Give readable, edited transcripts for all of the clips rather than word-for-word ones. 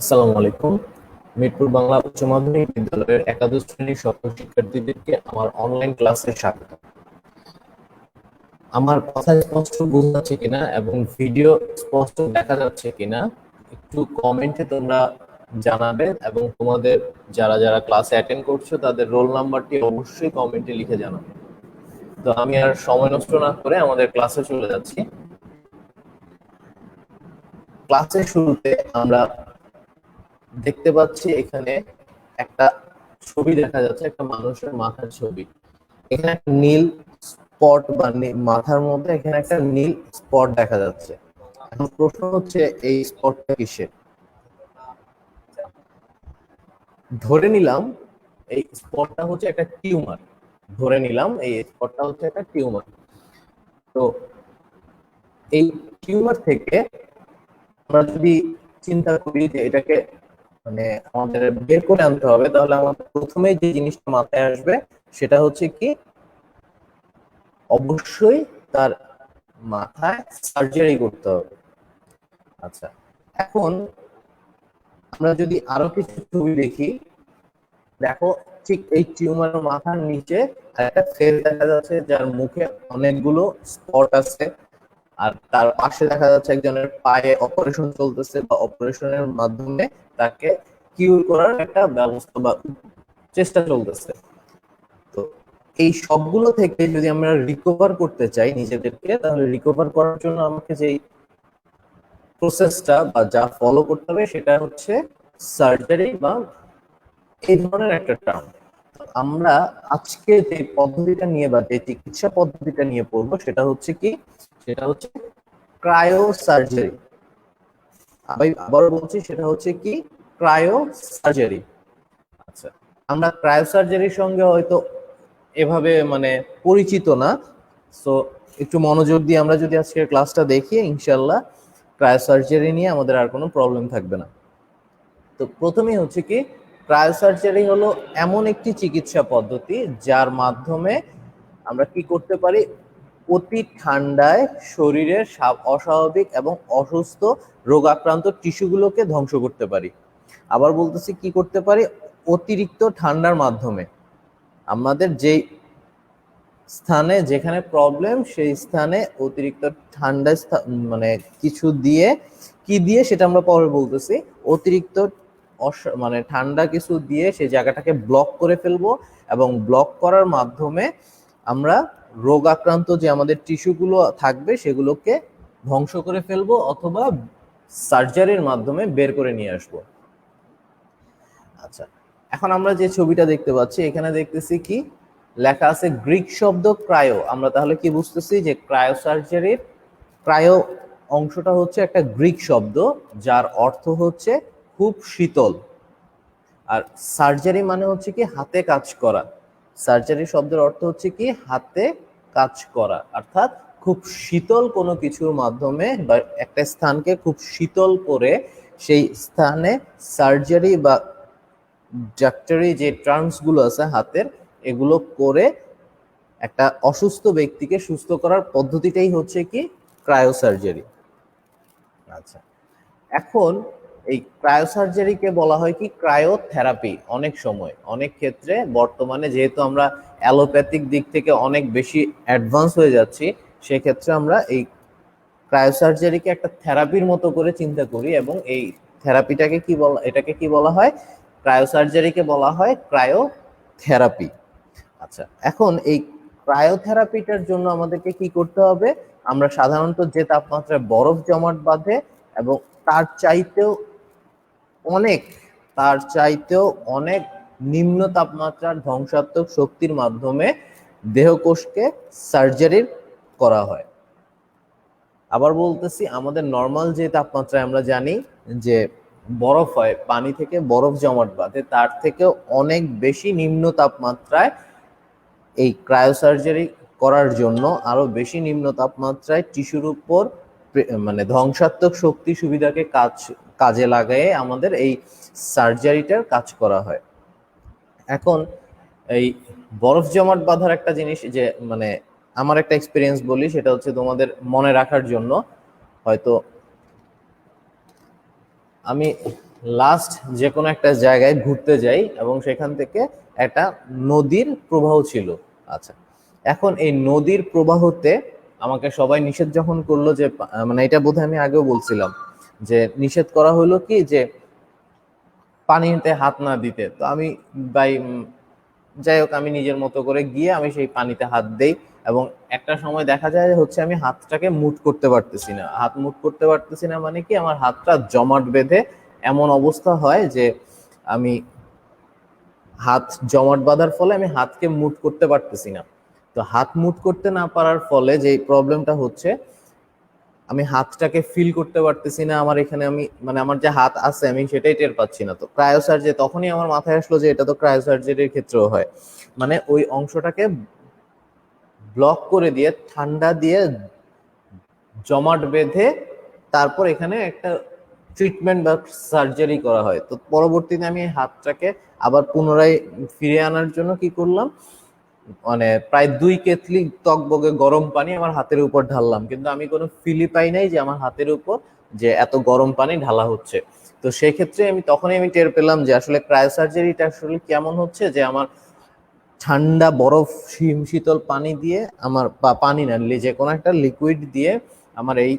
আসসালামু আলাইকুম। মিরপুর বাংলা উচ্চ মাধ্যমিক বিদ্যালয়ের একাদশ শ্রেণীর সকল শিক্ষার্থীদেরকে আমার অনলাইন ক্লাসে স্বাগত। আমার কথা স্পষ্ট বোঝা যাচ্ছে কিনা এবং ভিডিও স্পষ্ট দেখা যাচ্ছে কিনা একটু কমেন্টে তোমরা জানাবে, এবং তোমাদের যারা যারা ক্লাসে অ্যাটেন্ড করছো তাদের রোল নাম্বারটি অবশ্যই কমেন্টে লিখে জানাবে। তো আমি আর সময় নষ্ট না করে আমাদের ক্লাসে চলে যাচ্ছি। ক্লাসের শুরুতে আমরা দেখতে পাচ্ছি এখানে একটা ছবি দেখা যাচ্ছে, একটা মানুষের মাথার ছবি। এখানে একটা নীল স্পট বা মাথার মধ্যে এখানে একটা নীল স্পট দেখা যাচ্ছে। এখন প্রশ্ন হচ্ছে এই স্পটটা কিসের? ধরে নিলাম এই স্পটটা হচ্ছে একটা টিউমার। ধরে নিলাম এই স্পটটা হচ্ছে একটা টিউমার। তো এই টিউমার থেকে আমরা যদি চিন্তা করি যে এটাকে মানে আমাদের বের করে আনতে হবে, তাহলে আমাদের প্রথমেই যে জিনিসটা মাথায় আসবে সেটা হচ্ছে কি, অবশ্যই তার মাথায় সার্জারি করতে হবে। আচ্ছা, এখন আমরা যদি আরো কিছু ছবি দেখি, দেখো ঠিক এই টিউমারের মাথার নিচে একটা ফেস দেখা যাচ্ছে যার মুখে অনেকগুলো স্পট আছে। আর তার পাশে দেখা যাচ্ছে একজনের পায়ে অপারেশন চলতেছে, বা অপারেশনের মাধ্যমে তাকে কিউর করার একটা ব্যবস্থা বা চেষ্টা চলতেছে। তো এই সবগুলো থেকে যদি আমরা রিকভার করতে চাই নিজেদেরকে, তাহলে রিকভার করার জন্য আমাকে যেই প্রসেসটা বা যা ফলো করতে হবে সেটা হচ্ছে সার্জারি, বা এই ধরনের একটা টার্ম। আমরা আজকে যে পদ্ধতিটা নিয়ে বা যে চিকিৎসা পদ্ধতিটা নিয়ে পড়বো সেটা হচ্ছে কি, সেটা হচ্ছে ক্রায়ো সার্জারি। আমি আবারও বলছি, সেটা হচ্ছে কি, ক্রায়ো সার্জারি। আচ্ছা, আমরা ক্রায়ো সার্জারির সঙ্গে হয়তো এভাবে পরিচিত না। সো একটু মনোযোগ দিয়ে আমরা যদি আজকের ক্লাসটা দেখি, ইনশাল্লাহ ক্রায়ো সার্জারি নিয়ে আমাদের আর কোনো প্রবলেম থাকবে না। তো প্রথমেই হচ্ছে কি, ক্রায়োসার্জারি হলো এমন একটি চিকিৎসা পদ্ধতি যার মাধ্যমে আমরা কি করতে পারি, অতি ঠান্ডায় শরীরের অস্বাভাবিক এবং অসুস্থ রোগাক্রান্ত টিস্যুগুলোকে ধ্বংস করতে পারি। আবার বলতেছি, কি করতে পারি, অতিরিক্ত ঠান্ডার মাধ্যমে আমাদের যেই স্থানে যেখানে প্রবলেম সেই স্থানে অতিরিক্ত ঠান্ডা কিছু দিয়ে, কি দিয়ে সেটা আমরা পরে বলতেছি, অতিরিক্ত ঠান্ডা কিছু দিয়ে সেই জায়গাটাকে ব্লক করে ফেলবো, এবং ব্লক করার মাধ্যমে আমরা রোগ আক্রান্ত যে আমাদের টিস্যুগুলো থাকবে সেগুলোকে ধ্বংস করে ফেলবো, অথবা সার্জারির মাধ্যমে বের করে নিয়ে আসবো। আচ্ছা, এখন আমরা যে ছবিটা দেখতে পাচ্ছি, এখানে দেখতেছি কি লেখা আছে, গ্রিক শব্দ ক্রায়ো। আমরা তাহলে কি বুঝতেছি যে ক্রায়ো সার্জারির ক্রায়ো অংশটা হচ্ছে একটা গ্রিক শব্দ যার অর্থ হচ্ছে খুব শীতল। আর সার্জারি মানে হচ্ছে কি হাতে কাজ করা। সার্জারি শব্দের অর্থ হচ্ছে কি হাতে কাজ করা, অর্থাৎ খুব শীতল কোনো কিছুর মাধ্যমে বা একটা স্থানকে খুব শীতল করে সেই স্থানে সার্জারি বা ডাক্তারি যে টার্মস গুলো আছে হাতের, এগুলো করে একটা অসুস্থ ব্যক্তিকে সুস্থ করার পদ্ধতিটাই হচ্ছে কি ক্রায়োসার্জারি। আচ্ছা, এখন এই ক্রায়োসার্জারিকে বলা হয় কি ক্রায়োথেরাপি। অনেক সময় অনেক ক্ষেত্রে বর্তমানে যেহেতু আমরা অ্যালোপ্যাথিক দিক থেকে অনেক বেশি অ্যাডভান্স হয়ে যাচ্ছি, সেক্ষেত্রে আমরা এই ক্রায়োসার্জারিকে একটা থেরাপির মতো করে চিন্তা করি, এবং এই থেরাপিটাকে কি বলা, এটাকে কি বলা হয়, ক্রায়োসার্জারিকে বলা হয় ক্রায়োথেরাপি। আচ্ছা, এখন এই ক্রায়োথেরাপিটার জন্য আমাদেরকে কি করতে হবে, আমরা সাধারণত যে তাপমাত্রায় বরফ জমাট বাঁধে এবং তার চাইতেও অনেক তার চাইতেও অনেক নিম্ন তাপমাত্রার ধ্বংসাত্মক শক্তির মাধ্যমে দেহকোষকে সার্জারি করা হয়। আবার বলতেছি, আমাদের নর্মাল যে তাপমাত্রায় আমরা জানি যে বরফ হয়, পানি থেকে বরফ জমাট বাঁধে, তার থেকে অনেক বেশি নিম্ন তাপমাত্রায় এই ক্রায়োসার্জারি করার জন্য আরো বেশি নিম্ন তাপমাত্রায় টিস্যুর উপর ধ্বংসাত্মক শক্তি সুবিধাকে কাজে লাগায়ে আমাদের এই সার্জারিটার কাজ করা হয়। এখন এই বরফ জমাট বাঁধার একটা জিনিস, যে আমার একটা এক্সপিরিয়েন্স বলি, সেটা হচ্ছে তোমাদের মনে রাখার জন্য। হয়তো আমি লাস্ট যে কোনো একটা জায়গায় ঘুরতে যাই এবং সেখান থেকে একটা নদীর প্রবাহ ছিল। আচ্ছা, এখন এই নদীর প্রবাহতে আমাকে সবাই নিষেধ যখন করলো যে মানে এটা বোধহয় আমি আগেও বলছিলাম যে নিষেধ করা হলো কি যে পানিতে হাত না দিতে। তো আমি বাই যাই হোক আমি নিজের মতো করে গিয়ে আমি সেই পানিতে হাত দেই এবং একটা সময় দেখা যায় হচ্ছে আমি হাতটাকে মুট করতে পারতেছি না। হাত মুট করতে পারতেছি না মানে কি আমার হাতটা জমাট বেঁধে এমন অবস্থা হয় যে আমি হাত জমাট বাঁধার ফলে আমি হাতকে মুট করতে পারতেছি না। তো হাত মুট করতে না পারার ফলে যে প্রবলেমটা হচ্ছে আমি হাতটাকে ফিল করতে পারতেছি না। আমার এখানে আমি মানে আমার যে হাত আছে আমি সেটাই টের পাচ্ছি না। তো ক্রায়োসার্জারি তখনই আমার মাথায় আসলো যে এটা তো ক্রায়োসার্জারির ক্ষেত্রেও হয়। মানে ওই অংশটাকে ব্লক করে দিয়ে ঠান্ডা দিয়ে জমাট বেঁধে তারপর এখানে একটা ট্রিটমেন্ট বা সার্জারি করা হয়। তো পরবর্তীতে আমি হাতটাকে আবার পুনরায় ফিরে আনার জন্য কি করলাম, মানে প্রায় 2 কেটলি টকবগে গরম পানি আমার হাতের উপর ঢাললাম, কিন্তু আমি কোনো ফিলই পাই নাই যে আমার হাতের উপর যে এত গরম পানি ঢালা হচ্ছে। তো সেই ক্ষেত্রে আমি তখনই আমি টের পেলাম যে আসলে ক্রায়োসার্জারিটা আসলে কেমন হচ্ছে, যে আমার ঠান্ডা বরফ শীতল পানি দিয়ে আমার বা পানি না যে কোনো একটা লিকুইড দিয়ে আমার এই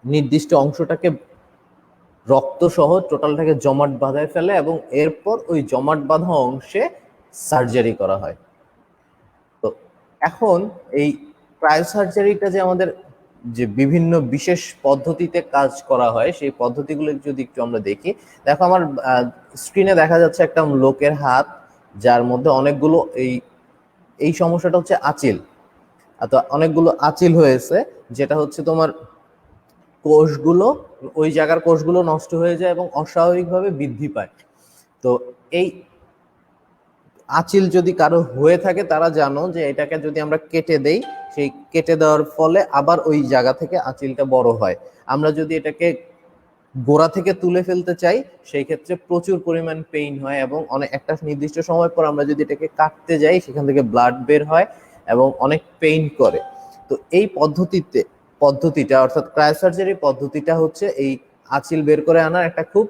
নির্দিষ্ট অংশটাকে রক্ত সহ টোটালটাকে জমাট বাঁধায় ফেলে এবং এরপর ওই জমাট বাঁধা অংশে সার্জারি করা হয়। তো এখন এই ক্রায়োসার্জারিটা যে আমাদের যে বিভিন্ন বিশেষ পদ্ধতিতে কাজ করা হয় সেই পদ্ধতিগুলো যদি একটু আমরা দেখি। দেখো আমার স্ক্রিনে দেখা যাচ্ছে একটা লোকের হাত যার মধ্যে অনেকগুলো এই এই সমস্যাটা হচ্ছে আঁচিল। তো অনেকগুলো আঁচিল হয়েছে, যেটা হচ্ছে তোমার কোষগুলো ওই জায়গার কোষগুলো নষ্ট হয়ে যায় এবং অস্বাভাবিকভাবে বৃদ্ধি পায়। তো এই আঁচিল যদি কারো হয়ে থাকে তারা জানো যে এটাকে যদি আমরা কেটে দেই, সেই কেটে দেওয়ার ফলে আবার ওই জায়গা থেকে আঁচিলটা বড় হয়। আমরা যদি এটাকে গোড়া থেকে তুলে ফেলতে চাই সেই ক্ষেত্রে প্রচুর পরিমাণ পেইন হয় এবং অনেক একটা নির্দিষ্ট সময় পর আমরা যদি এটাকে কাটতে যাই সেখান থেকে ব্লাড বের হয় এবং অনেক পেইন করে। তো এই পদ্ধতিটা অর্থাৎ ক্রায়োসার্জারি পদ্ধতিটা হচ্ছে এই আঁচিল বের করে আনার একটা খুব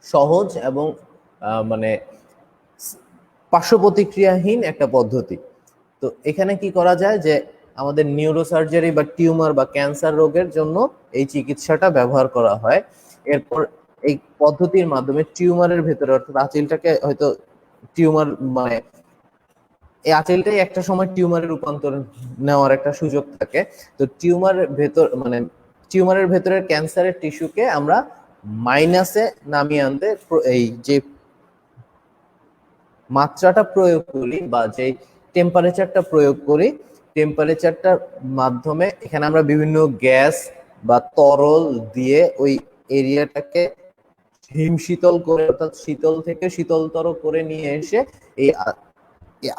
সহজ এবং মানে পার্শ্ব প্রতিক্রিয়াহীন একটা পদ্ধতি। তো এখানে কি করা যায় যে আমাদের নিউরোসার্জারি বা টিউমার বা ক্যান্সার রোগের জন্য এই চিকিৎসাটা ব্যবহার করা হয়। এরপর এই পদ্ধতির মাধ্যমে টিউমারের ভেতরে অর্থাৎ আঁচিলটাকে হয়তো টিউমার মানে এই আঁচিলটাই একটা সময় টিউমারের রূপান্তর নেওয়ার একটা সুযোগ থাকে। তো টিউমারের ভেতর মানে টিউমারের ভেতরের ক্যান্সারের টিস্যুকে আমরা মাইনাসে নামিয়ে আনতে এই যে মাত্রাটা প্রয়োগ করি বা যে টেম্পারেচারটা প্রয়োগ করি, টেম্পারেচারটার মাধ্যমে এখানে আমরা বিভিন্ন গ্যাস বা তরল দিয়ে ওই এরিয়াটাকে হিমশীতল করে অর্থাৎ শীতল থেকে শীতলতর করে নিয়ে এসে এই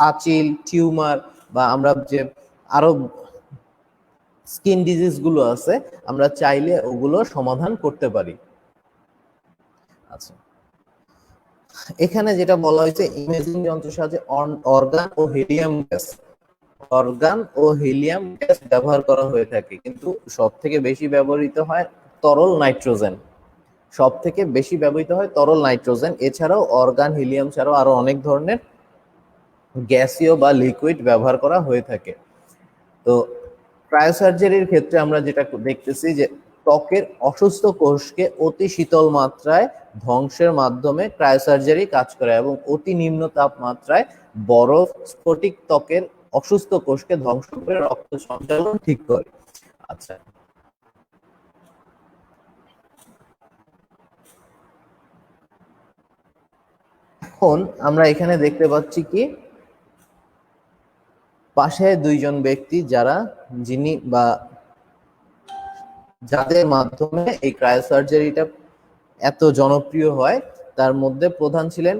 আঁচিল টিউমার বা আমরা যে আরো স্কিন ডিজিজ গুলো আছে আমরা চাইলে ওগুলো সমাধান করতে পারি। আচ্ছা, এখানে যেটা বলা হয়েছে ইমেজিং যন্ত্রের সাহায্যে অর্গান ও হিলিয়াম গ্যাস ব্যবহার করা হয়ে থাকে, কিন্তু সব থেকে বেশি ব্যবহৃত হয় তরল নাইট্রোজেন। সব থেকে বেশি ব্যবহৃত হয় তরল নাইট্রোজেন। এছাড়াও অর্গান হিলিয়াম ছাড়াও আরো অনেক ধরনের গ্যাসীয় বা লিকুইড ব্যবহার করা হয়ে থাকে। তো ক্রায়োসার্জারির ক্ষেত্রে আমরা যেটা দেখতেছি যে ত্বকের অসুস্থ কোষকে অতি শীতল মাত্রায় ধ্বংসের মাধ্যমে ক্রায়োসার্জারি কাজ করে এবং অতি নিম্ন তাপমাত্রায় বরফ স্ফটিক ত্বকের অসুস্থ কোষকে ধ্বংস করে রক্ত সঞ্চালন ঠিক করে। আচ্ছা, এখন আমরা এখানে দেখতে পাচ্ছি কি পাশে দুইজন ব্যক্তি যিনি বা যাদের মাধ্যমে এই ক্রায়োসার্জারিটা এত জনপ্রিয় হয় তার মধ্যে প্রধান ছিলেন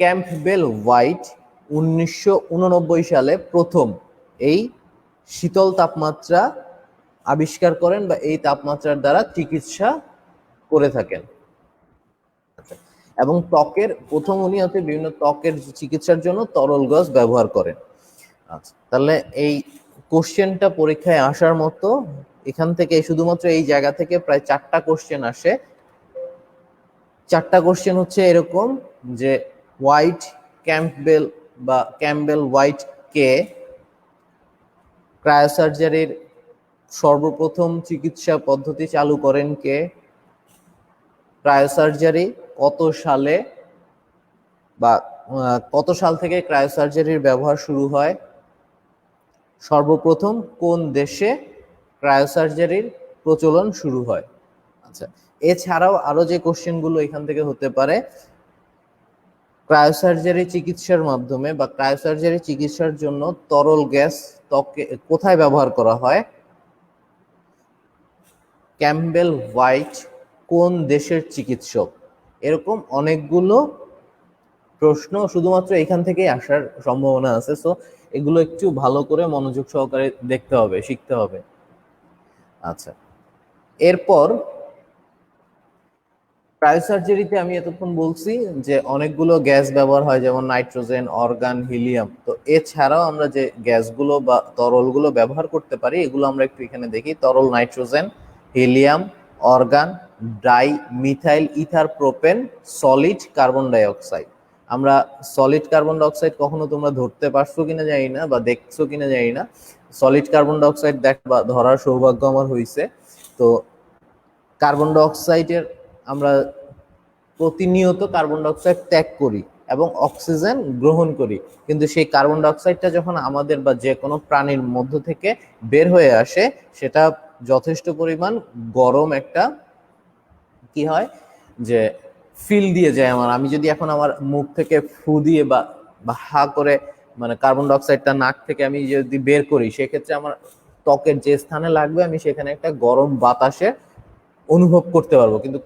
ক্যাম্পবেল হোয়াইট। 1989 সালে প্রথম এই শীতল তাপমাত্রা আবিষ্কার করেন বা এই তাপমাত্রার দ্বারা চিকিৎসা করে থাকেন এবং ত্বকের প্রথম উনি হচ্ছে বিভিন্ন ত্বকের চিকিৎসার জন্য তরল গ্যাস ব্যবহার করেন। আচ্ছা, তাহলে এই কোশ্চেনটা পরীক্ষায় আসার মতো এখান থেকে শুধুমাত্র এই জায়গা থেকে প্রায় 4টা কোশ্চেন আসে। চারটা কোশ্চেন হচ্ছে এরকম যে হোয়াইট ক্যাম্পবেল বা ক্যাম্পবেল হোয়াইট কে, ক্রায়োসার্জারির সর্বপ্রথম চিকিৎসা পদ্ধতি চালু করেন কে, ক্রায়োসার্জারি কত সালে বা কত সাল থেকে ক্রায়োসার্জারির ব্যবহার শুরু হয়, সর্বপ্রথম কোন দেশে ক্রায়োসার্জারির প্রচলন শুরু হয়। আচ্ছা, এছাড়াও আরো যে কোশ্চেনগুলো এখান থেকে হতে পারে, ক্রায়োসার্জারি চিকিৎসার মাধ্যমে বা ক্রায়োসার্জারি চিকিৎসার জন্য তরল গ্যাস ত্বকে কোথায় ব্যবহার করা হয়, ক্যাম্পবেল হোয়াইট কোন দেশের চিকিৎসক। এরকম অনেকগুলো প্রশ্ন শুধুমাত্র এখান থেকেই আসার সম্ভাবনা আছে। সো এগুলো একটু ভালো করে মনোযোগ সহকারে দেখতে হবে, শিখতে হবে। আচ্ছা, এরপর ক্রায়োসার্জারিতে আমি এতক্ষণ বলছি যে অনেকগুলো গ্যাস ব্যবহার হয়, যেমন নাইট্রোজেন, অর্গান, হিলিয়াম। তো এছাড়াও আমরা যে গ্যাসগুলো বা তরলগুলো ব্যবহার করতে পারি এগুলো আমরা একটু এখানে দেখি। তরল nitrogen, helium, argon, di methyl ether propane, solid carbon ডাই অক্সাইড। আমরা সলিড কার্বন ডাই অক্সাইড কখনো তোমরা ধরতে পারছো কিনা জানি না বা দেখছো কিনা জানি না। সলিড কার্বন ডাই অক্সাইড বা ধরার সৌভাগ্য আমার হয়েছে। তো কার্বন ডাই অক্সাইডের আমরা প্রতিনিয়ত কার্বন ডাই অক্সাইড ত্যাগ করি এবং অক্সিজেন গ্রহণ করি, কিন্তু সেই কার্বন ডাই অক্সাইডটা যখন আমাদের বা যে কোনো প্রাণীর মধ্য থেকে বের হয়ে আসে সেটা যথেষ্ট পরিমাণ গরম একটা কি হয় যে ফিল দিয়ে যায় আমার। আমি যদি এখন আমার মুখ থেকে ফু দিয়ে বা হা করে মানে কার্বন ডাই অক্সাইডটা নাক থেকে আমি যদি বের করি সেক্ষেত্রে আমার ত্বকের যে স্থানে লাগবে আমি সেখানে একটা গরম বাতাসে অনুভব করতে পারবো। কিন্তু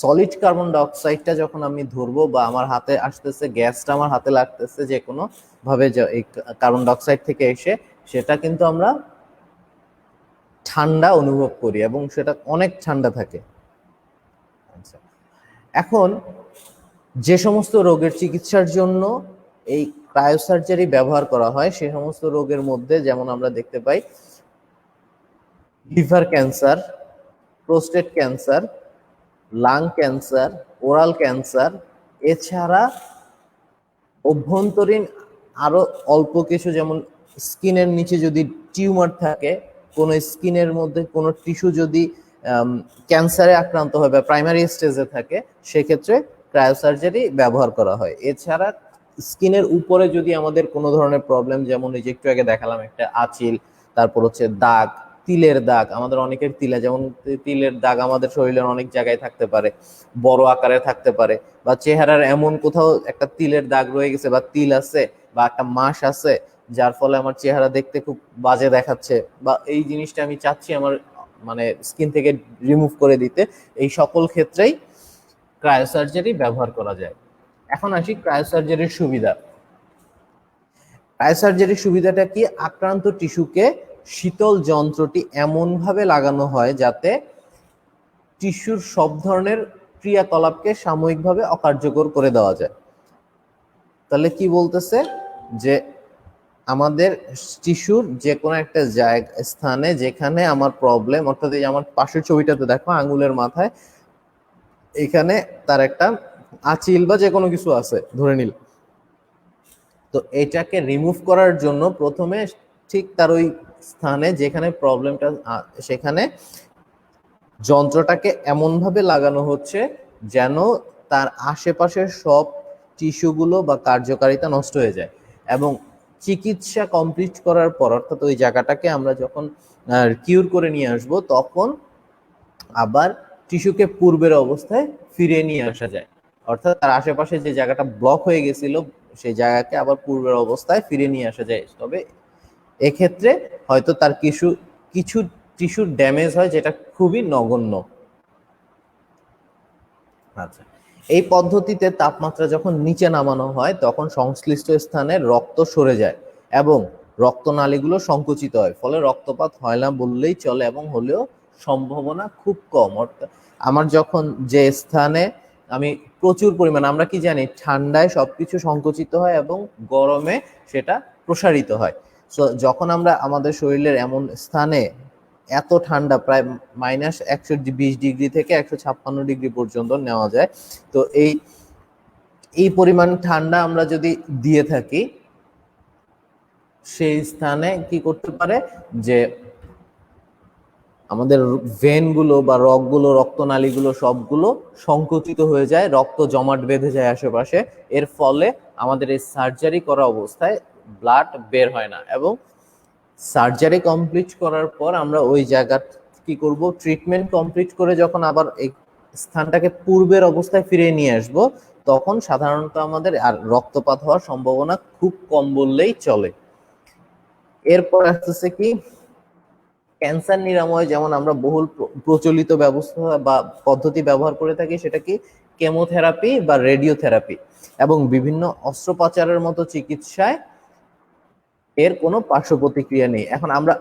সলিড কার্বন ডাই অক্সাইডটা যখন আমি ধরবো বা আমার হাতে আসতেছে, গ্যাসটা আমার হাতে লাগতেছে যে কোনো ভাবে এই কার্বন ডাই অক্সাইড থেকে এসে, সেটা কিন্তু আমরা ঠান্ডা অনুভব করি এবং সেটা অনেক ঠান্ডা থাকে। আচ্ছা, এখন যে সমস্ত রোগের চিকিৎসার জন্য এই ক্রায়োসার্জারি ব্যবহার করা হয় সে সমস্ত রোগের মধ্যে যেমন আমরা দেখতে পাই liver cancer, prostate cancer, lung cancer, oral cancer, এছাড়া অভ্যন্তরীণ আরো অল্প কিছু, যেমন স্কিনের নিচে যদি টিউমার থাকে, কোনো স্কিনের মধ্যে কোনো টিস্যু যদি ক্যান্সারে আক্রান্ত হয় বা প্রাইমারি স্টেজে থাকে সেক্ষেত্রে ক্রায়োসার্জারি ব্যবহার করা হয়। এছাড়া স্কিনের উপরে যদি আমাদের কোনো ধরনের প্রবলেম, যেমন এই যে একটু আগে দেখালাম একটা আঁচিল, তারপর হচ্ছে দাগ, তিলের দাগ, আমাদের অনেকের তিলা, যেমন তিলের দাগ আমাদের শরীরের অনেক জায়গায় থাকতে পারে, বড় আকারে থাকতে পারে, বা চেহারার এমন কোথাও একটা তিলের দাগ রয়ে গেছে বা তিল আছে বা একটা মাস আছে যার ফলে আমার চেহারা দেখতে খুব বাজে দেখাচ্ছে, বা এই জিনিসটা আমি চাচ্ছি আমার মানে স্কিন থেকে রিমুভ করে দিতে, এই সকল ক্ষেত্রেই ক্রায়োসার্জারি ব্যবহার করা যায়। এখন আসি ক্রায়োসার্জারির সুবিধা। ক্রায়োসার্জারির সুবিধাটা কি, আক্রান্ত টিস্যুকে শীতল যন্ত্রটি এমনভাবে লাগানো হয় যাতে টিস্যুর সব ধরনের ক্রিয়াকলাপকে সাময়িকভাবে অকার্যকর করে দেওয়া যায়। তাহলে কি বলতেছে যে আমাদের টিস্যুর যে কোনো একটা জায়গা স্থানে যেখানে আমার প্রবলেম, অর্থাৎ এই আমার পাশের ছবিটাতে দেখো আঙ্গুলের মাথায় এখানে তার একটা আঁচিল বা যে কোনো কিছু আছে ধরে নিল, তো এটাকে রিমুভ করার জন্য প্রথমে ঠিক তার ওই স্থানে যেখানে প্রবলেমটা সেখানে যন্ত্রটাকে এমনভাবে লাগানো হচ্ছে যেন তার আশেপাশের সব টিস্যুগুলো বা কার্যকারিতা নষ্ট হয়ে যায়। এবং চিকিৎসা কমপ্লিট করার পর, অর্থাৎ ওই জায়গাটাকে আমরা যখন কিউর করে নিয়ে আসব তখন আবার টিস্যুকে পূর্বের অবস্থায় ফিরিয়ে নিয়ে আসা যায়। অর্থাৎ তার আশেপাশে যে জায়গাটা ব্লক হয়ে গেছিল সেই জায়গাকে আবার পূর্বের অবস্থায় ফিরিয়ে নিয়ে আসা যায়। তবে এক্ষেত্রে হয়তো তার কিছু কিছু টিস্যুর ড্যামেজ হয় যেটা খুবই নগণ্য। আচ্ছা, এই পদ্ধতিতে তাপমাত্রা যখন নিচে নামানো হয় তখন সংশ্লিষ্ট স্থানে রক্ত সরে যায় এবং রক্তনালীগুলো সংকুচিত হয়, ফলে রক্তপাত হয় না বললেই চলে, এবং হলেও সম্ভাবনা খুব কম। অর্থাৎ আমার যখন যে স্থানে আমি প্রচুর পরিমাণ, আমরা কি জানি ঠান্ডায় সবকিছু সংকুচিত হয় এবং গরমে সেটা প্রসারিত হয়। সো যখন আমরা আমাদের শরীরের এমন স্থানে এত ঠান্ডা, প্রায় -120 ডিগ্রি থেকে 156 ডিগ্রি পর্যন্ত নেওয়া যায়। তো এই পরিমাণ ঠান্ডা আমরা যদি দিয়ে থাকি, সেই স্থানে কি করতে পারে যে আমাদের ভেনগুলো বা রগগুলো, রক্তনালীগুলো সবগুলো সংকুচিত হয়ে যায়, রক্ত জমাট বেঁধে যায় আশেপাশে। এর ফলে আমাদের এই সার্জারি করা অবস্থায় ব্লাড বের হয় না, এবং সার্জারি কমপ্লিট করার পর আমরা ওই জায়গা কি করব, ট্রিটমেন্ট কমপ্লিট করে যখন আবার এই স্থানটাকে পূর্বের অবস্থায় ফিরিয়ে নিয়ে আসব, তখন সাধারণত আমাদের আর রক্তপাত হওয়ার সম্ভাবনা খুব কম বললেই চলে। এরপর আসতেছে কি, ক্যান্সার নিরাময় যেমন আমরা বহুল প্রচলিত ব্যবস্থা বা পদ্ধতি ব্যবহার করে থাকি, সেটা কি কেমোথেরাপি বা রেডিওথেরাপি, এবং বিভিন্ন অস্ত্রোপচারের মতো চিকিৎসায় এর কোনো পার্শ্ব প্রতিক্রিয়া নেই। এখন আমরা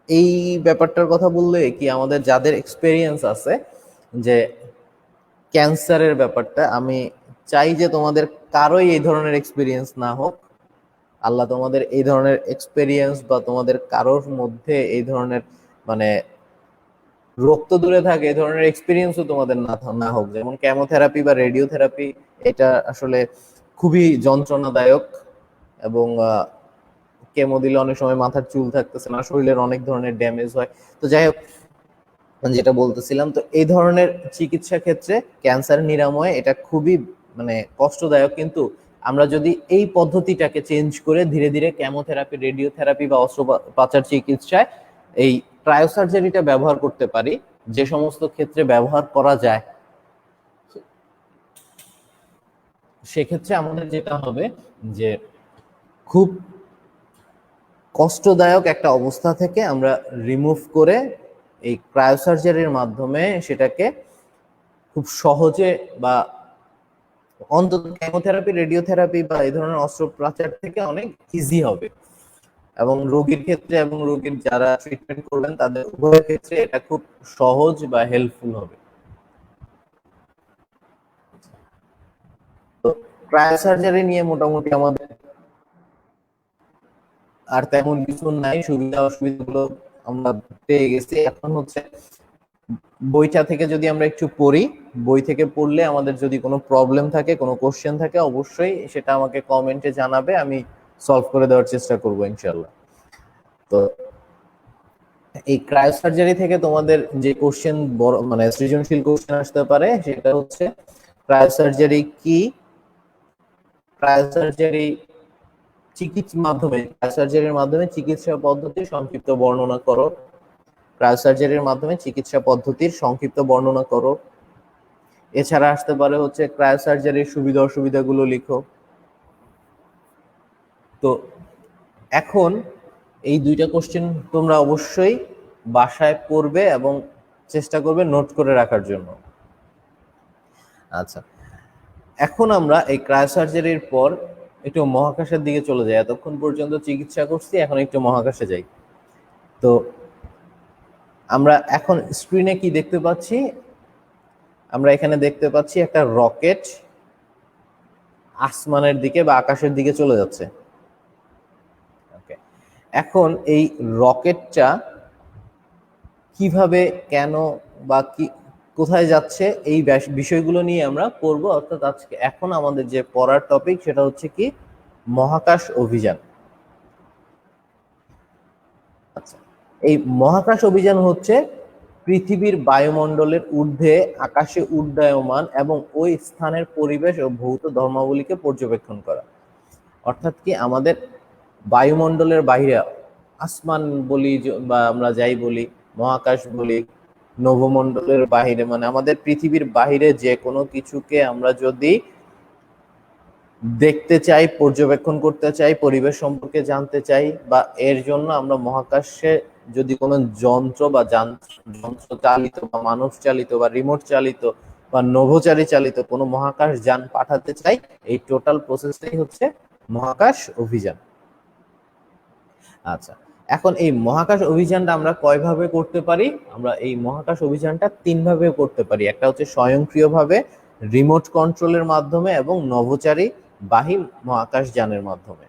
এই ব্যাপারটার কথা বললে কি, আমাদের যাদের এক্সপেরিয়েন্স আছে যে ক্যান্সারের ব্যাপারটা, আমি চাই যে তোমাদের কারোই এই ধরনের এক্সপেরিয়েন্স না হোক। আল্লাহ তোমাদের এই ধরনের এক্সপেরিয়েন্স বা তোমাদের কারোর মধ্যে এই ধরনের মানে রোগ তো দূরে থাকে, এই ধরনের এক্সপেরিয়েন্সও তোমাদের না হোক। যেমন কেমোথেরাপি বা রেডিওথেরাপি, এটা আসলে খুবই যন্ত্রণাদায়ক, এবং কেমো দিলে অনেক সময় মাথার চুল থাকতেছে না, শরীরের অনেক ধরনের ড্যামেজ হয়। তো যাই হোক, যেটা বলতেছিলাম, তো এই ধরনের চিকিৎসা ক্ষেত্রে ক্যান্সার নিরাময় এটা খুবই কষ্টদায়ক, কিন্তু আমরা যদি এই পদ্ধতিটাকে চেঞ্জ করে ধীরে ধীরে কেমোথেরাপি, রেডিওথেরাপি বা অস্ত্রোপচার চিকিৎসায় এই ক্রায়োসার্জারিটা ব্যবহার করতে পারি, যে সমস্ত ক্ষেত্রে ব্যবহার করা যায়, সেক্ষেত্রে আমাদের যেটা হবে যে খুব কষ্টদায়ক একটা অবস্থা থেকে আমরা রিমুভ করে এই ক্রায়োসার্জারির মাধ্যমে সেটাকে খুব সহজে, বা অন্তত কেমোথেরাপি, রেডিওথেরাপি বা এই ধরনের অস্ত্রোপচার থেকে অনেক ইজি হবে, এবং রোগীর ক্ষেত্রে এবং রোগীর যারা ট্রিটমেন্ট করবেন তাদের উভয়ের ক্ষেত্রে এটা খুব সহজ বা হেল্পফুল হবে। তো ক্রায়োসার্জারি নিয়ে মোটামুটি আমাদের আর তেমন কিছু নাই, সুবিধা অসুবিধাগুলো আমরা পেয়ে গেছি। এখন হচ্ছে বইটা থেকে যদি আমরা একটু পড়ি, বই থেকে পড়লে আমাদের যদি কোনো প্রবলেম থাকে, কোনো কোশ্চেন থাকে, অবশ্যই সেটা আমাকে কমেন্টে জানাবে, আমি সলভ করে দেওয়ার চেষ্টা করবো ইনশাল্লাহ। তো এই ক্রায়োসার্জারি থেকে তোমাদের যে কোশ্চেন বড় সৃজনশীল কোশ্চেন আসতে পারে, সেটা হচ্ছে ক্রায়োসার্জারি কি, ক্রায়োসার্জারি ক্রায়োসার্জারির মাধ্যমে চিকিৎসা পদ্ধতির সংক্ষিপ্ত বর্ণনা করো, ক্রায়োসার্জারির মাধ্যমে চিকিৎসা পদ্ধতির সংক্ষিপ্ত বর্ণনা করো। এছাড়া আসতে পারে হচ্ছে ক্রায়োসার্জারির সুবিধা অসুবিধাগুলো লিখো। তো এখন এই দুইটা কোশ্চেন তোমরা অবশ্যই বাসায় পড়বে এবং চেষ্টা করবে নোট করে রাখার জন্য। আচ্ছা, এখন আমরা এই ক্রায়োসার্জারির পর একটু মহাকাশের দিকে চলে যাই। এতক্ষণ পর্যন্ত চিকিৎসা করছি, এখন একটু মহাকাশে যাই। তো আমরা এখন স্ক্রিনে কি দেখতে পাচ্ছি, আমরা এখানে দেখতে পাচ্ছি একটা রকেট আসমানের দিকে বা আকাশের দিকে চলে যাচ্ছে। এখন এই রকেটটা কিভাবে, কেন বা কি, কোথায় যাচ্ছে, এই বিষয়গুলো নিয়ে আমরা পড়বো। অর্থাৎ আজকে এখন আমাদের যে পড়ার টপিক সেটা হচ্ছে কি, মহাকাশ অভিযান। আচ্ছা, এই মহাকাশ অভিযান হচ্ছে পৃথিবীর বায়ুমণ্ডলের ঊর্ধ্বে আকাশে উড্ডয়মান এবং ওই স্থানের পরিবেশ ও ভৌত ধর্মাবলীকে পর্যবেক্ষণ করা। অর্থাৎ কি, আমাদের বায়ুমণ্ডলের বাইরে, আসমান বলি বা আমরা যাই বলি, মহাকাশ বলি, নভমণ্ডলের বাহিরে, আমাদের পৃথিবীর বাহিরে যে কোনো কিছুকে আমরা যদি দেখতে চাই, পর্যবেক্ষণ করতে চাই, পরিবেশ সম্পর্কে জানতে চাই, বা এর জন্য আমরা মহাকাশে যদি কোনো যন্ত্র বা যন্ত্র চালিত বা মানব চালিত বা রিমোট চালিত বা নভোচারী চালিত কোনো মহাকাশ যান পাঠাতে চাই, এই টোটাল প্রসেসটাই হচ্ছে মহাকাশ অভিযান। আচ্ছা, এখন এই মহাকাশ অভিযানটা আমরা কয়ভাবে করতে পারি? আমরা এই মহাকাশ অভিযানটা তিনভাবে করতে পারি। একটা হচ্ছে স্বয়ংক্রিয়ভাবে, রিমোট কন্ট্রোলের মাধ্যমে, এবং নভোচারী বাহী মহাকাশ যানের মাধ্যমে।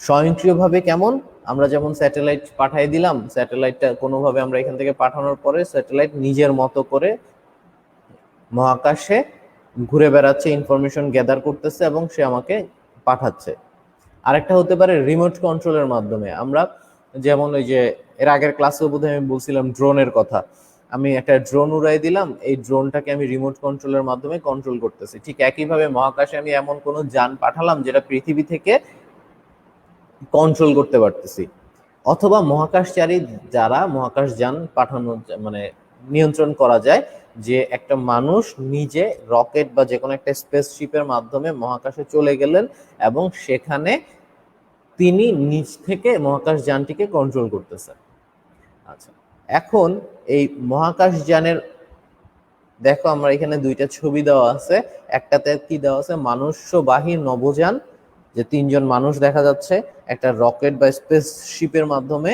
স্বয়ংক্রিয়ভাবে কেমন, আমরা যেমন স্যাটেলাইট পাঠিয়ে দিলাম, স্যাটেলাইটটা কোনোভাবে আমরা এখান থেকে পাঠানোর পরে স্যাটেলাইট নিজের মতো করে মহাকাশে ঘুরে বেড়াচ্ছে, ইনফরমেশন গ্যাদার করতেছে এবং সে আমাকে পাঠাচ্ছে। আরেকটা হতে পারে রিমোট কন্ট্রোলের মাধ্যমে। আমরা যেমন ওই যে এর আগের ক্লাসেও বোধহয় আমি বলছিলাম ড্রোনের কথা, আমি একটা ড্রোন উড়াই দিলাম, এই ড্রোনটাকে আমি রিমোট কন্ট্রোলের মাধ্যমে কন্ট্রোল করতেছি। ঠিক একইভাবে মহাকাশে আমি এমন কোনো যান পাঠালাম যেটা পৃথিবী থেকে কন্ট্রোল করতে পারতেছি, অথবা মহাকাশচারী যারা মহাকাশযান পাঠানো মানে নিয়ন্ত্রণ করা যায়, যে একটা মানুষ নিজে রকেট বা যে কোনো একটা স্পেসশিপের মাধ্যমে মহাকাশে চলে গেলেন এবং সেখানে তিনি নিজ থেকে মহাকাশযানটিকে কন্ট্রোল করতেছেন। আচ্ছা, এখন এই মহাকাশযানের দেখো আমরা এখানে দুইটা ছবি দেওয়া আছে, একটাতে কি দেওয়া আছে, মানুষ্যবাহী নভোযান, যে তিনজন মানুষ দেখা যাচ্ছে একটা রকেট বা স্পেসশিপের মাধ্যমে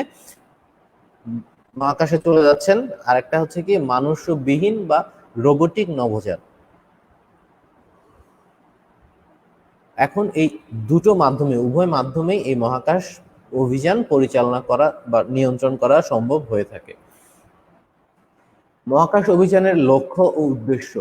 মহাকাশে চলে যাচ্ছেন, আর একটা হচ্ছে কি মানুষবিহীন বা রোবোটিক নভোযান। এখন এই দুটো মাধ্যমে, উভয় মাধ্যমেই এই মহাকাশ অভিযান পরিচালনা করা বা নিয়ন্ত্রণ করা সম্ভব হয়ে থাকে। মহাকাশ অভিযানের লক্ষ্য ও উদ্দেশ্য: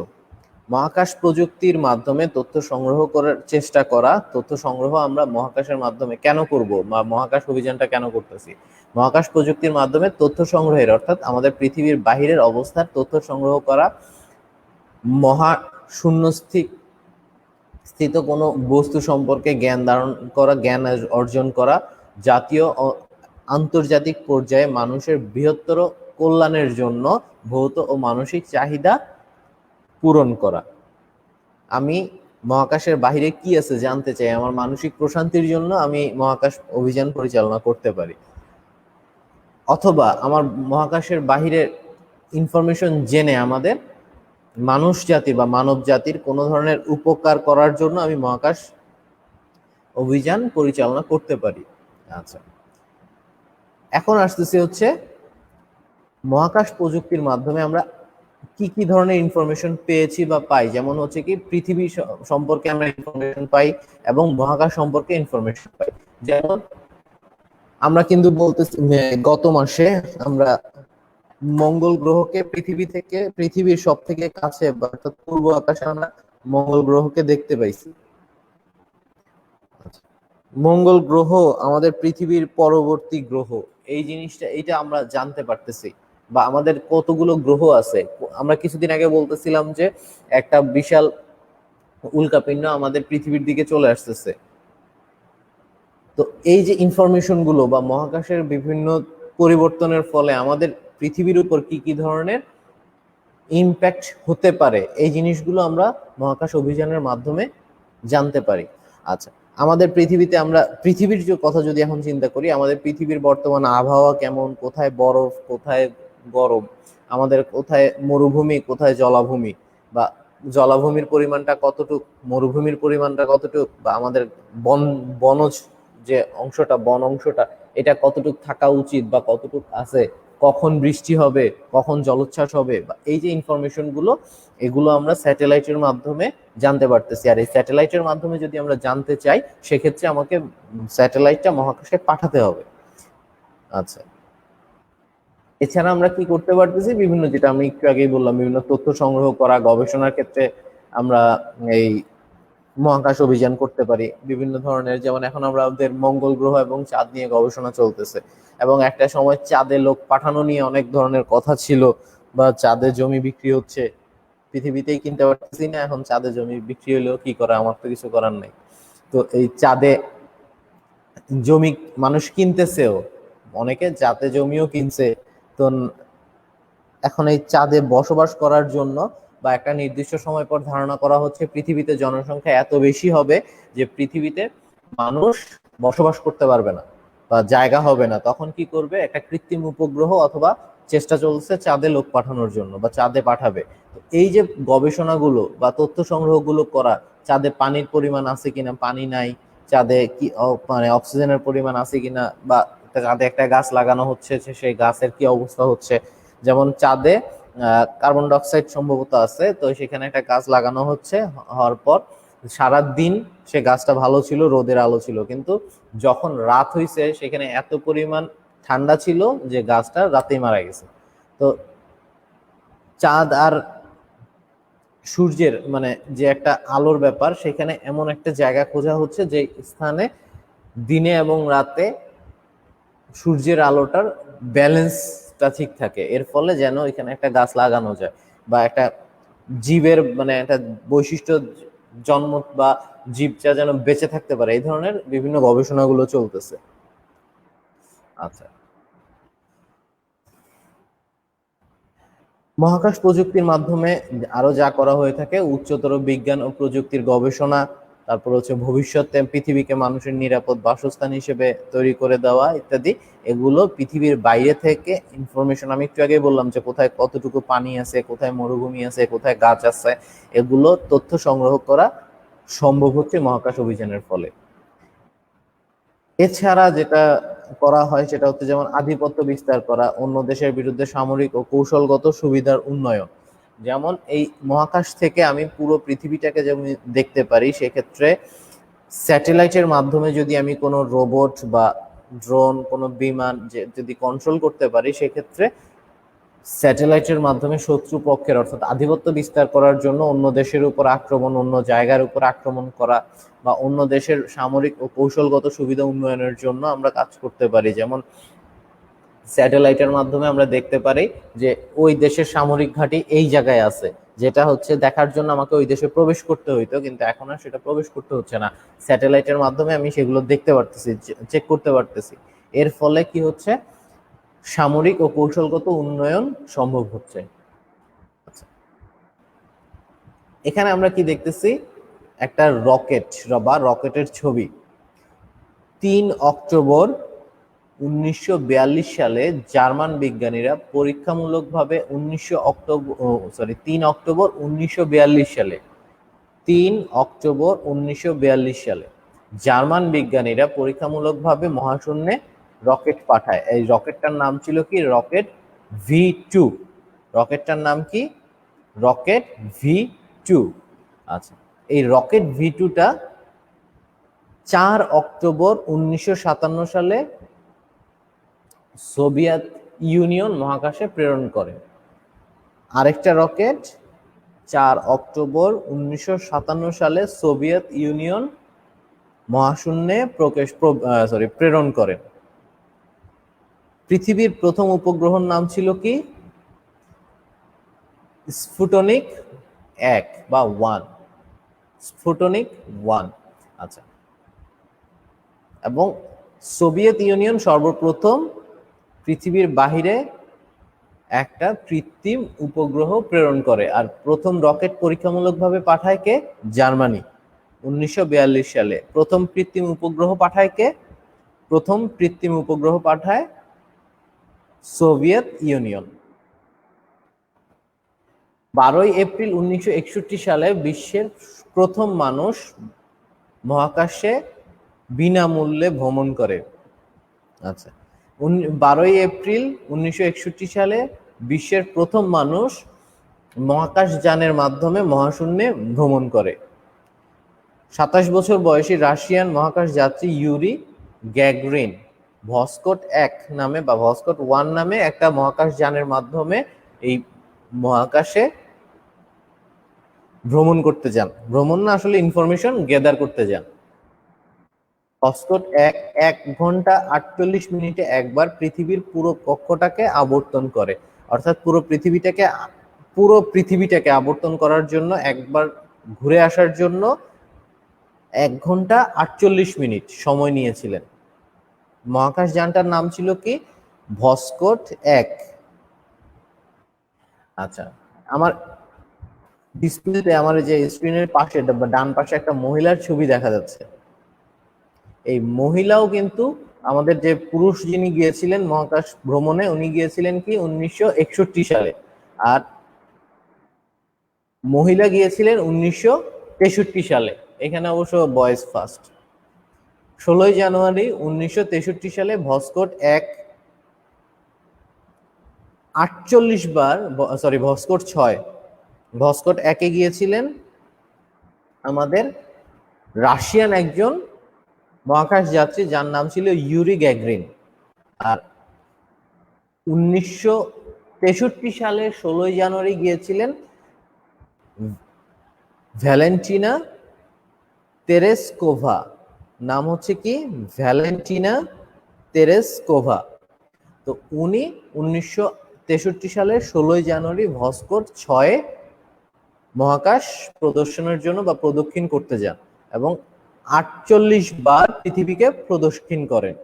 মহাকাশ প্রযুক্তির মাধ্যমে তথ্য সংগ্রহ করার চেষ্টা করা। তথ্য সংগ্রহ আমরা মহাকাশের মাধ্যমে কেন করব, বা মহাকাশ অভিযানটা কেন করতেছি? মহাকাশ প্রযুক্তির মাধ্যমে তথ্য সংগ্রহের, অর্থাৎ আমাদের পৃথিবীর বাহিরের অবস্থার তথ্য সংগ্রহ করা, স্থিত কোনো বস্তু সম্পর্কে জ্ঞান ধারণ করা, জ্ঞান অর্জন করা, জাতীয় ও আন্তর্জাতিক পর্যায়ে মানুষের বৃহত্তর কল্যাণের জন্য ভৌত ও মানসিক চাহিদা পূরণ করা। আমি মহাকাশের বাহিরে কি আছে জানতে চাই, আমার মানসিক প্রশান্তির জন্য আমি মহাকাশ অভিযান পরিচালনা করতে পারি, অথবা আমার মহাকাশের বাহিরে ইনফরমেশন জেনে আমাদের মানুষ জাতি বা মানব জাতির কোনো ধরনের উপকার করার জন্য আমি মহাকাশ অভিযান পরিচালনা করতে পারি। আচ্ছা, এখন আসতেছি হচ্ছে মহাকাশ প্রযুক্তির মাধ্যমে আমরা কি কি ধরনের ইনফরমেশন পেয়েছি বা পাই, যেমন হচ্ছে কি পৃথিবী সম্পর্কে আমরা ইনফরমেশন পাই এবং মহাকাশ সম্পর্কে ইনফরমেশন পাই। যেমন আমরা কিন্তু বলতেছি গত মাসে আমরা মঙ্গল গ্রহকে পৃথিবীর সব থেকে কাছে অর্থাৎ পূর্ব আকাশে আমরা মঙ্গল গ্রহকে দেখতে পাইছি। মঙ্গল গ্রহ আমাদের পৃথিবীর পরবর্তী গ্রহ, এই জিনিসটা এটা আমরা জানতে পারতেছি। বা আমাদের কতগুলো গ্রহ আছে, আমরা কিছুদিন আগে বলতেছিলাম যে একটা বিশাল উল্কাপিণ্ড আমাদের পৃথিবীর দিকে চলে আসতেছে। তো এই যে ইনফরমেশন গুলো বা মহাকাশের বিভিন্ন পরিবর্তনের ফলে আমাদের পৃথিবীর উপর কি কি ধরনের ইমপ্যাক্ট হতে পারে, এই জিনিসগুলো আমরা মহাকাশ অভিযানের মাধ্যমে জানতে পারি। আচ্ছা, আমাদের পৃথিবীতে আমরা পৃথিবীর কথা যদি এখন চিন্তা করি, আমাদের পৃথিবীর বর্তমান আবহাওয়া কেমন, কোথায় বরফ, কোথায় গরম, আমাদের কোথায় মরুভূমি, কোথায় জলাভূমি, বা জলাভূমির পরিমাণটা কতটুক, মরুভূমির পরিমাণটা কতটুক, বা আমাদের বনজ যে অংশটা, বন অংশটা এটা কতটুক থাকা উচিত বা কতটুক আছে, কখন বৃষ্টি হবে, কখন জলোচ্ছ্বাস হবে, বা এই যে ইনফরমেশন গুলো, এগুলো আমরা স্যাটেলাইটের মাধ্যমে জানতে পারতেছি। আর এই স্যাটেলাইটের মাধ্যমে যদি আমরা জানতে চাই, সেক্ষেত্রে আমাকে স্যাটেলাইটটা মহাকাশে পাঠাতে হবে। আচ্ছা, এছাড়া আমরা কি করতে পারতেছি, বিভিন্ন, যেটা আমি একটু আগেই বললাম, বিভিন্ন তথ্য সংগ্রহ করা, গবেষণার ক্ষেত্রে আমরা এই মহাকাশ অভিযান করতে পারি বিভিন্ন ধরনের। যেমন এখন আমাদের মঙ্গল গ্রহ এবং চাঁদ নিয়ে গবেষণা চলতেছে, এবং একটা সময় চাঁদে লোক পাঠানো নিয়ে অনেক ধরনের কথা ছিল, বা চাঁদে জমি বিক্রি হচ্ছে, পৃথিবীতেই কিনতে পারতেছি না, এখন চাঁদে জমি বিক্রি হলেও কি করা, আমার তো কিছু করার নাই। তো এই চাঁদে জমি মানুষ কিনতেছেও, অনেকে চাঁদে জমিও কিনছে। তো এখন এই চাঁদে বসবাস করার জন্য বা একটা নির্দিষ্ট সময় পর ধারণা করা হচ্ছে পৃথিবীতে জনসংখ্যা এত বেশি হবে যে পৃথিবীতে মানুষ বসবাস করতে পারবে না বা জায়গা হবে না, তখন কি করবে, একটা কৃত্রিম উপগ্রহ অথবা চেষ্টা চলছে চাঁদে লোক পাঠানোর জন্য বা চাঁদে পাঠাবে। এই যে গবেষণাগুলো বা তথ্য সংগ্রহগুলো করা, চাঁদে পানির পরিমাণ আছে কিনা, পানি নাই, চাঁদে কি মানে অক্সিজেনের পরিমাণ আছে কিনা, বা চাঁদে একটা গাছ লাগানো হচ্ছে, সেই গাছের কি অবস্থা হচ্ছে। যেমন চাঁদে কার্বন ডাইঅক্সাইড সম্ভবত আছে, তো সেখানে একটা গাছ লাগানো হচ্ছে, হওয়ার পর সারা দিন সে গাছটা ভালো ছিল, রোদের আলো ছিল, কিন্তু যখন রাত হইছে সেখানে এত পরিমাণ ঠান্ডা ছিল যে গাছটা রাতেই মারা গেছে। তো চাঁদ আর সূর্যের মানে যে একটা আলোর ব্যাপার, সেখানে এমন একটা জায়গা খোঁজা হচ্ছে যে স্থানে দিনে এবং রাতে সূর্যের আলোটার ব্যালেন্সটা ঠিক থাকে, এর ফলে যেন এখানে একটা গাছ লাগানো যায় বা একটা জীবের মানে একটা বৈশিষ্ট্য জন্ম বা জীবটা যেন বেঁচে থাকতে পারে, এই ধরনের বিভিন্ন গবেষণাগুলো চলতেছে। আচ্ছা, মহাকাশ প্রযুক্তির মাধ্যমে আরো যা করা হয়ে থাকে, উচ্চতর বিজ্ঞান ও প্রযুক্তির গবেষণা, তারপর হচ্ছে ভবিষ্যতে পৃথিবীকে মানুষের নিরাপদ বাসস্থান হিসেবে তৈরি করে দেওয়া ইত্যাদি। এগুলো পৃথিবীর বাইরে থেকে ইনফরমেশন, আমি একটু আগে বললাম যে কোথায় কতটুকু পানি আছে, কোথায় মরুভূমি আছে, কোথায় গাছ আছে, এগুলো তথ্য সংগ্রহ করা সম্ভব হচ্ছে মহাকাশ অভিযানের ফলে। এছাড়া যেটা করা হয় সেটা হচ্ছে যেমন আধিপত্য বিস্তার করা, অন্য দেশের বিরুদ্ধে সামরিক ও কৌশলগত সুবিধার উন্নয়ন। যেমন এই মহাকাশ থেকে আমি পুরো পৃথিবীটাকে যেমন দেখতে পারি, সেক্ষেত্রে স্যাটেলাইটের মাধ্যমে যদি আমি কোনো রোবট বা ড্রোন, কোনো বিমান যদি কন্ট্রোল করতে পারি, সেক্ষেত্রে স্যাটেলাইটের মাধ্যমে শত্রু পক্ষের অর্থাৎ আধিপত্য বিস্তার করার জন্য অন্য দেশের উপর আক্রমণ, অন্য জায়গার উপর আক্রমণ করা বা অন্য দেশের সামরিক ও কৌশলগত সুবিধা উন্নয়নের জন্য আমরা কাজ করতে পারি। যেমন স্যাটেলাইটের মাধ্যমে আমরা দেখতে পারি যে ওই দেশের সামরিক ঘাঁটি এই জায়গায় আছে, যেটা হচ্ছে দেখার জন্য আমাকে ওই দেশে প্রবেশ করতে হইতো, কিন্তু এখন আর সেটা প্রবেশ করতে হচ্ছে না, স্যাটেলাইটের মাধ্যমে আমি সেগুলো দেখতে পারতেছি, চেক করতে পারতেছি। এর ফলে কি হচ্ছে, সামরিক ও কৌশলগত উন্নয়ন সম্ভব হচ্ছে। আচ্ছা, এখানে আমরা কি দেখতেছি, একটা রকেট বা রকেটের ছবি। 3 অক্টোবর 1942 সালে জার্মান বিজ্ঞানীরা পরীক্ষামূলকভাবে 3 অক্টোবর 1942 সালে 3 অক্টোবর 1942 সালে জার্মান বিজ্ঞানীরা পরীক্ষামূলকভাবে মহাশূন্যে রকেট পাঠায়। এই রকেটটার নাম ছিল কি? Rocket V2। রকেটটার নাম কি? Rocket V2। আচ্ছা, এই রকেট V2টা 4 অক্টোবর 1957 সালে সোভিয়েত ইউনিয়ন মহাকাশে প্রেরণ করে। আরেকটা রকেট 4 অক্টোবর 1957 সালে সোভিয়েত ইউনিয়ন মহাশূন্যে প্রেরণ করে। পৃথিবীর প্রথম উপগ্রহের নাম ছিল কি? স্পুটনিক 1 বা 1, স্পুটনিক 1। আচ্ছা, এবং সোভিয়েত ইউনিয়ন সর্বপ্রথম পৃথিবীর বাহিরে একটা কৃত্রিম উপগ্রহ প্রেরণ করে। আর প্রথম রকেট পরীক্ষামূলকভাবে পাঠায় কে? জার্মানি 1942 সালে। প্রথম কৃত্রিম উপগ্রহ পাঠায় কে? প্রথম কৃত্রিম উপগ্রহ পাঠায় সোভিয়েত ইউনিয়ন। 12 এপ্রিল 1961 সালে বিশ্বের প্রথম মানুষ মহাকাশে বিনামূল্যে ভ্রমণ করে। আচ্ছা, 12 এপ্রিল 1961 সালে বিশ্বের প্রথম মানুষ মহাকাশ যানের মাধ্যমে মহাশূন্যে ভ্রমণ করে। 27 বছর বয়সী রাশিয়ান মহাকাশ যাত্রী ইউরি গ্যাগরিন ভস্কট 1 নামে বা ভস্কট 1 নামে একটা মহাকাশ যানের মাধ্যমে এই মহাকাশে ভ্রমণ করতে যান। ভ্রমণ না, আসলে ইনফরমেশন গ্যাদার করতে যান। ভস্কট 1 1 ঘন্টা 48 মিনিটে একবার পৃথিবীর পুরো কক্ষটাকে আবর্তন করে, অর্থাৎ পুরো পৃথিবীটাকে আবর্তন করার জন্য, একবার ঘুরে আসার জন্য 1 ঘন্টা 48 মিনিট সময় নিয়েছিলেন। মহাকাশ যানটার নাম ছিল কি? ভস্কট 1। আচ্ছা, আমার ডিসপ্লেতে, আমার যে স্ক্রিনের পাশে ডান পাশে একটা মহিলার ছবি দেখা যাচ্ছে। এই মহিলাও কিন্তু আমাদের যে পুরুষ যিনি গিয়েছিলেন মহাকাশ ভ্রমণে, উনি গিয়েছিলেন কি 1961 সালে, আর মহিলা গিয়েছিলেন 1963 সালে। এখানে অবশ্য বয়েজ ফার্স্ট। 16 জানুয়ারি 1963 সালে ভস্কট 1 48 বার, ভস্কট 6 ভস্কট 1-এ গিয়েছিলেন আমাদের রাশিয়ান একজন মহাকাশ যাত্রী যার নাম ছিল ইউরি গ্যাগরিন। আর 1963 সালে 16 জানুয়ারি গিয়েছিলেন ভ্যালেন্টিনা তেরেসকোভা। নাম হচ্ছে কি ভ্যালেন্টিনা তেরেসকোভা। তো উনি 1963 সালের 16 জানুয়ারি ভস্কর 6 মহাকাশ প্রদর্শনের জন্য বা প্রদক্ষিণ করতে যান এবং 48 বার পৃথিবীকে প্রদক্ষিণ করেন।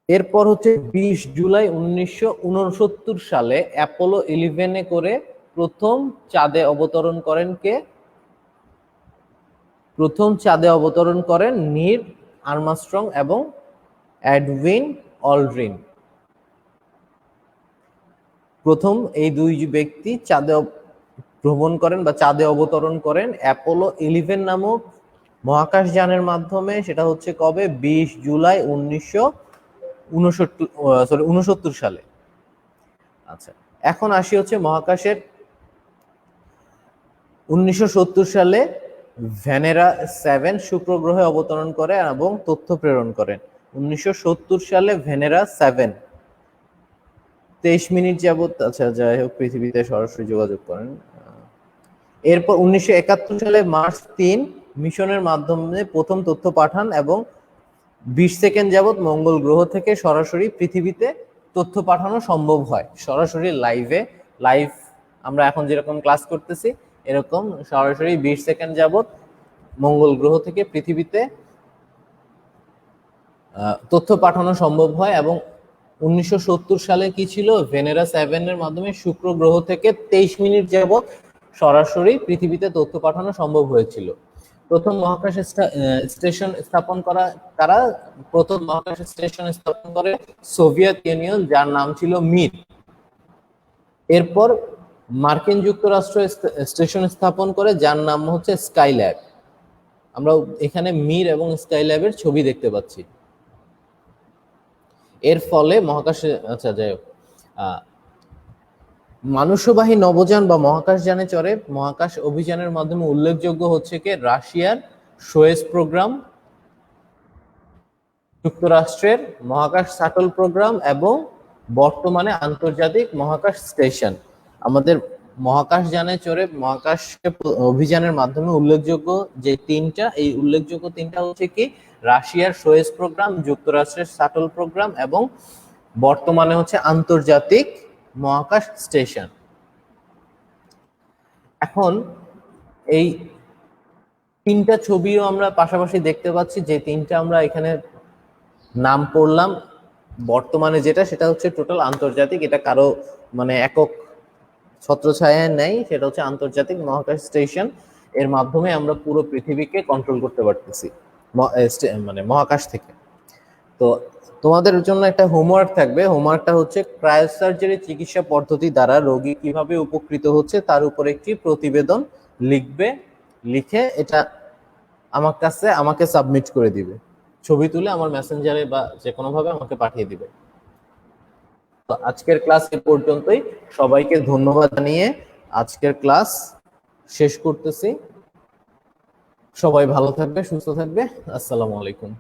এরপর হচ্ছে 20 জুলাই 1969 সালে অ্যাপোলো 11-এ করে প্রথম চাঁদে অবতরণ করেন কে? প্রথম চাঁদে অবতরণ করেন নীল আর্মস্ট্রং এবং এডউইন অলড্রিন। প্রথম এই দুই ব্যক্তি চাঁদে ভ্রমণ করেন বা চাঁদে অবতরণ করেন অ্যাপোলো 11 নামক মহাকাশ যানের মাধ্যমে। সেটা হচ্ছে কবে? 20 জুলাই 1969 সালে। আচ্ছা, এখন আসি হচ্ছে মহাকাশের 1970 সালে ভেনেরা 7 শুক্র গ্রহে অবতরণ করে এবং তথ্য প্রেরণ করেন। 1970 সালে ভেনেরা 7 23 মিনিট যাবত, আচ্ছা যাই হোক, পৃথিবীতে সরাসরি যোগাযোগ করেন। এরপর 1971 সালে মার্স 3 মিশনের মাধ্যমে প্রথম তথ্য পাঠান এবং 20 সেকেন্ড যাবত মঙ্গল গ্রহ থেকে সরাসরি পৃথিবীতে তথ্য পাঠানো সম্ভব হয়। সরাসরি লাইভ আমরা এখন যেরকম ক্লাস করতেছি এরকম সরাসরি 20 সেকেন্ড যাবত মঙ্গল গ্রহ থেকে পৃথিবীতে তথ্য পাঠানো সম্ভব হয়। এবং 1970 সালে কি ছিল? ভেনেরা 7 এর মাধ্যমে শুক্র গ্রহ থেকে 23 মিনিট যাবত সরাসরি পৃথিবীতে তথ্য পাঠানো সম্ভব হয়েছিল। প্রথম মহাকাশ স্টেশন স্থাপন করা কারা? প্রথম মহাকাশ স্টেশন স্থাপন করে সোভিয়েত ইউনিয়ন, যার নাম ছিল মির। এরপর মার্কিন যুক্তরাষ্ট্র স্টেশন স্থাপন করে যার নাম হচ্ছে স্কাইল্যাব। আমরা এখানে মির এবং স্কাইল্যাবের ছবি দেখতে পাচ্ছি। এর ফলে মহাকাশে, আচ্ছা যাই হোক, মানুষবাহী নবযান বা মহাকাশ যানে চড়ে মহাকাশ অভিযানের মাধ্যমে উল্লেখযোগ্য হচ্ছে কি রাশিয়ার সোয়েজ প্রোগ্রাম, যুক্তরাষ্ট্রের মহাকাশ শাটল প্রোগ্রাম এবং বর্তমানে আন্তর্জাতিক মহাকাশ স্টেশন। আমাদের মহাকাশ যানে চড়ে মহাকাশ অভিযানের মাধ্যমে উল্লেখযোগ্য যে তিনটা, এই উল্লেখযোগ্য তিনটা হচ্ছে কি রাশিয়ার সোয়েজ প্রোগ্রাম, যুক্তরাষ্ট্রের শাটল প্রোগ্রাম এবং বর্তমানে হচ্ছে আন্তর্জাতিক মহাকাশ স্টেশন। এখন এই তিনটা ছবিও আমরা পাশাপাশি দেখতে পাচ্ছি, যে তিনটা আমরা এখানে নাম পড়লাম। বর্তমানে যেটা, সেটা হচ্ছে টোটাল আন্তর্জাতিক, এটা কারো মানে একক ছত্রছায়া নেই, সেটা হচ্ছে আন্তর্জাতিক মহাকাশ স্টেশন। এর মাধ্যমে আমরা পুরো পৃথিবীকে কন্ট্রোল করতে পারতেছি মানে মহাকাশ থেকে। তো তোমাদের জন্য একটা হোমওয়ার্ক থাকবে। হোমওয়ার্কটা হচ্ছে ক্রায়োসার্জারি চিকিৎসা পদ্ধতি দ্বারা রোগী কিভাবে উপকৃত হচ্ছে তার উপর একটি প্রতিবেদন লিখবে। লিখে এটা আমাকে সাবমিট করে দিবে, ছবি তুলে আমার মেসেঞ্জারে বা যে কোনো ভাবে আমাকে পাঠিয়ে দিবে। তো আজকের ক্লাস এ পর্যন্তই। সবাইকে ধন্যবাদ জানিয়ে আজকের ক্লাস শেষ করতেছি। সবাই ভালো থাকবে, সুস্থ থাকবে। আসসালামু আলাইকুম।